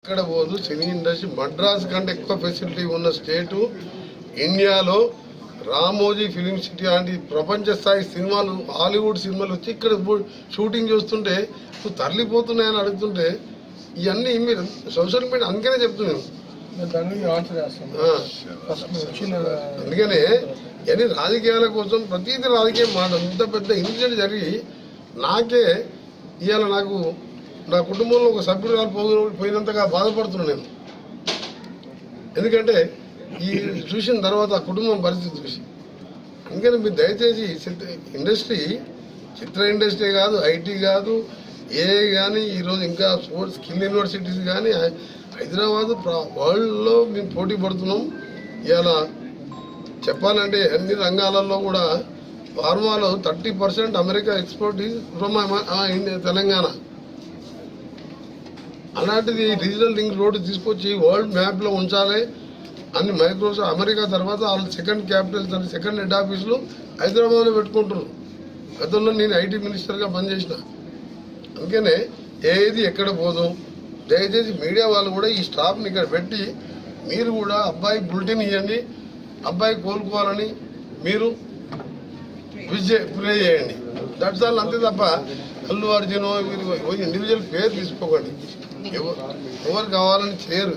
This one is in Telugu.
ఇక్కడ పోదు సినీ ఇండస్ట్రీ మద్రాస్ కంటే ఎక్కువ ఫెసిలిటీ ఉన్న స్టేటు ఇండియాలో. రామోజీ ఫిలిం సిటీ లాంటి ప్రపంచ స్థాయి సినిమాలు హాలీవుడ్ సినిమాలు వచ్చి ఇక్కడ షూటింగ్ చూస్తుంటే నువ్వు తరలిపోతున్నాయని అడుగుతుంటే ఇవన్నీ మీరు సోషల్ మీడియా అందుకనే చెప్తున్నాను. అందుకనే ఇవన్నీ రాజకీయాల కోసం ప్రతిదీ రాజకీయం మాట ఇంత పెద్ద ఇన్సిడెంట్ జరిగి నాకే ఇవాళ నాకు నా కుటుంబంలో ఒక సభ్యురాలు పోయినంతగా బాధపడుతున్నాను నేను. ఎందుకంటే ఈ చూసిన తర్వాత ఆ కుటుంబం పరిస్థితి చూసి. అందుకని మీరు దయచేసి ఇండస్ట్రీ చిత్ర ఇండస్ట్రీ కాదు, ఐటీ కాదు, ఏ కానీ ఈరోజు ఇంకా స్పోర్ట్స్ స్కిల్ యూనివర్సిటీస్ కానీ హైదరాబాద్ వరల్డ్లో మేము పోటీ పడుతున్నాం. ఇవాళ చెప్పాలంటే అన్ని రంగాలలో కూడా ఫార్మాలో 30% అమెరికా ఎక్స్పోర్ట్ ఫ్రమ్ తెలంగాణ. అలాంటిది డిజిటల్ లింక్ రోడ్డు తీసుకొచ్చి వరల్డ్ మ్యాప్లో ఉంచాలి అన్ని మైక్రోసాఫ్ట్ అమెరికా తర్వాత వాళ్ళు సెకండ్ క్యాపిటల్స్ అంటే సెకండ్ హెడ్ ఆఫీసులు హైదరాబాద్లో పెట్టుకుంటున్నారు. గతంలో నేను ఐటీ మినిస్టర్గా పనిచేసిన. అందుకనే ఏది ఎక్కడ పోదాం దయచేసి మీడియా వాళ్ళు కూడా ఈ స్టాఫ్ని ఇక్కడ పెట్టి మీరు కూడా అబ్బాయి బులెటిన్ ఇవ్వండి, అబ్బాయి కోలుకోవాలని మీరు ప్రే చేయండి. That's all. అంతే తప్ప అల్లు అర్జున్ ఇండివిజువల్ పేరు తీసుకోకండి. ఎవరు కావాలని చేయరు.